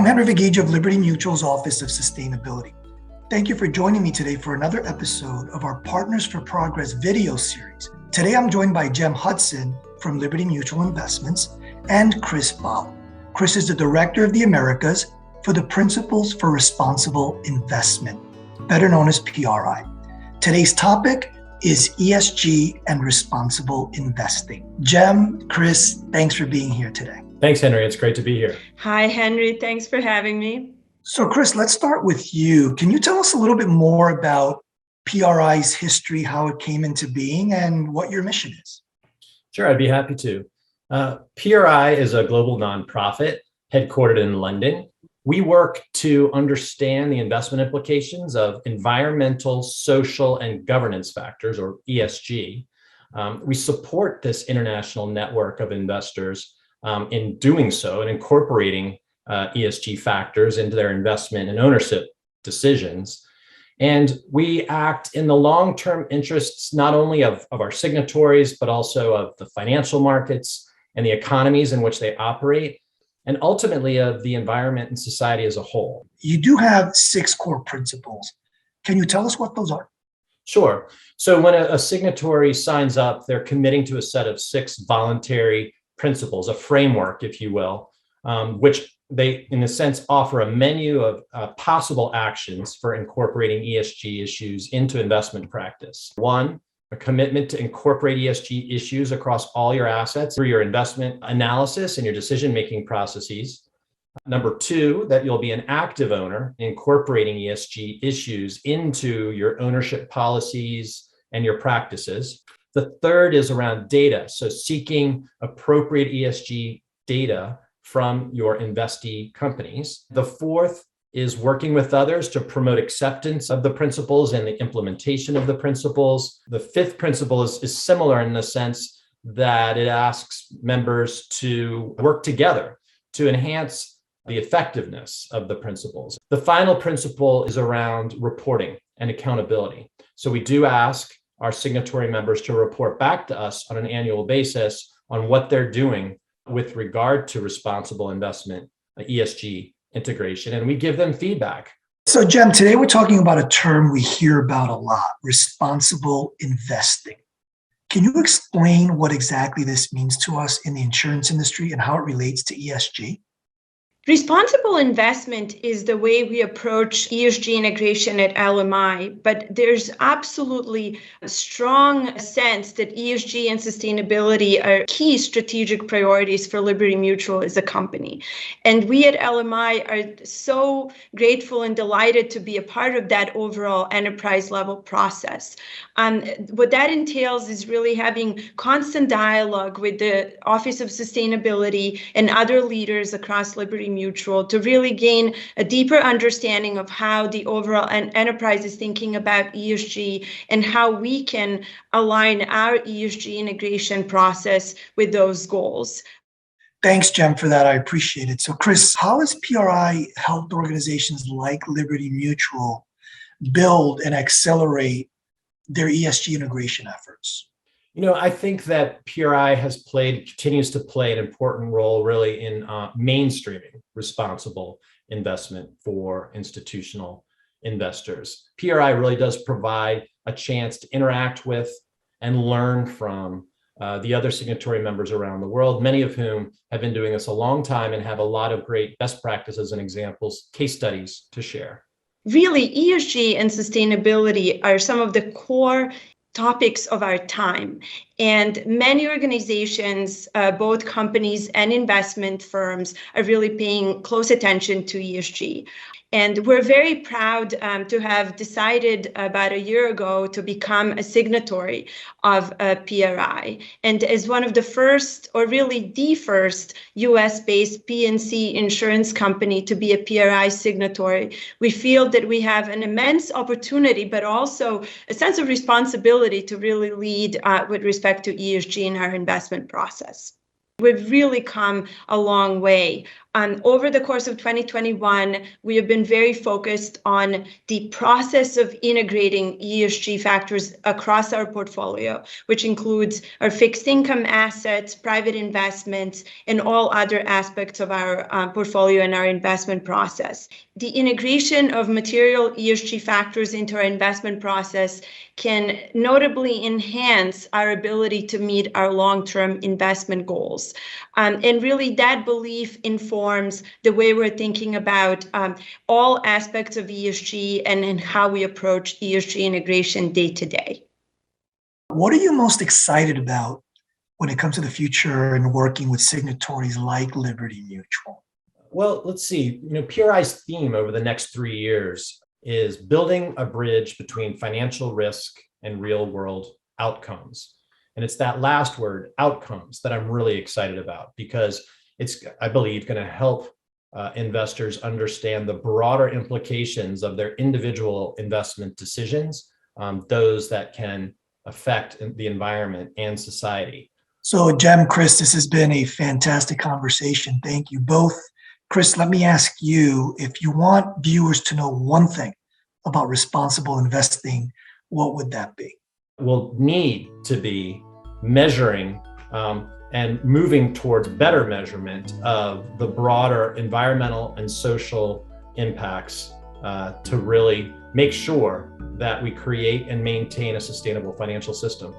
I'm Henry Vigige of Liberty Mutual's Office of Sustainability. Thank you for joining me today for another episode of our Partners for Progress video series. Today I'm joined by Jem Hudson from Liberty Mutual Investments and Chris Ball. Chris is the Director of the Americas for the Principles for Responsible Investment, better known as PRI. Today's topic is ESG and responsible investing. Jem, Chris, thanks for being here today. Thanks, Henry. It's great to be here. Hi, Henry. Thanks for having me. So, Chris, let's start with you. Can you tell us a little bit more about PRI's history, how it came into being, and what your mission is? Sure, I'd be happy to. PRI is a global nonprofit headquartered in London. We work to understand the investment implications of environmental, social, and governance factors, or ESG. We support this international network of investors in doing so and incorporating ESG factors into their investment and ownership decisions. And we act in the long-term interests, not only of our signatories, but also of the financial markets and the economies in which they operate, and ultimately of the environment and society as a whole. You do have 6 core principles. Can you tell us what those are? Sure. So when a signatory signs up, they're committing to a set of 6 voluntary principles, a framework, if you will, which they, in a sense, offer a menu of possible actions for incorporating ESG issues into investment practice. 1, a commitment to incorporate ESG issues across all your assets through your investment analysis and your decision-making processes. Number 2, that you'll be an active owner incorporating ESG issues into your ownership policies and your practices. The 3rd is around data, so seeking appropriate ESG data from your investee companies. The 4th is working with others to promote acceptance of the principles and the implementation of the principles. The 5th principle is similar in the sense that it asks members to work together to enhance the effectiveness of the principles. The final principle is around reporting and accountability. So we do ask our signatory members to report back to us on an annual basis on what they're doing with regard to responsible investment, ESG integration, and we give them feedback. So, Jem, today we're talking about a term we hear about a lot, responsible investing. Can you explain what exactly this means to us in the insurance industry and how it relates to ESG? Responsible investment is the way we approach ESG integration at LMI, but there's absolutely a strong sense that ESG and sustainability are key strategic priorities for Liberty Mutual as a company. And we at LMI are so grateful and delighted to be a part of that overall enterprise level process. What that entails is really having constant dialogue with the Office of Sustainability and other leaders across Liberty Mutual to really gain a deeper understanding of how the overall enterprise is thinking about ESG and how we can align our ESG integration process with those goals. Thanks, Jem, for that. I appreciate it. So, Chris, how has PRI helped organizations like Liberty Mutual build and accelerate their ESG integration efforts? I think that PRI continues to play an important role really in mainstreaming responsible investment for institutional investors. PRI really does provide a chance to interact with and learn from the other signatory members around the world, many of whom have been doing this a long time and have a lot of great best practices and examples, case studies to share. Really, ESG and sustainability are some of the core topics of our time. And many organizations, both companies and investment firms, are really paying close attention to ESG. And we're very proud to have decided about a year ago to become a signatory of PRI. And as one of the first, or really the first, US-based P&C insurance company to be a PRI signatory, we feel that we have an immense opportunity, but also a sense of responsibility to really lead with respect to ESG in our investment process. We've really come a long way Over the course of 2021, we have been very focused on the process of integrating ESG factors across our portfolio, which includes our fixed income assets, private investments, and all other aspects of our portfolio and our investment process. The integration of material ESG factors into our investment process can notably enhance our ability to meet our long-term investment goals. And really that belief informs the way we're thinking about all aspects of ESG and how we approach ESG integration day to day. What are you most excited about when it comes to the future and working with signatories like Liberty Mutual? Well, let's see. PRI's theme over the next 3 years is building a bridge between financial risk and real world outcomes. And it's that last word, outcomes, that I'm really excited about because it's, I believe, going to help investors understand the broader implications of their individual investment decisions, those that can affect the environment and society. So, Jem, Chris, this has been a fantastic conversation. Thank you both. Chris, let me ask you, if you want viewers to know one thing about responsible investing, what would that be? Will need to be measuring and moving towards better measurement of the broader environmental and social impacts to really make sure that we create and maintain a sustainable financial system.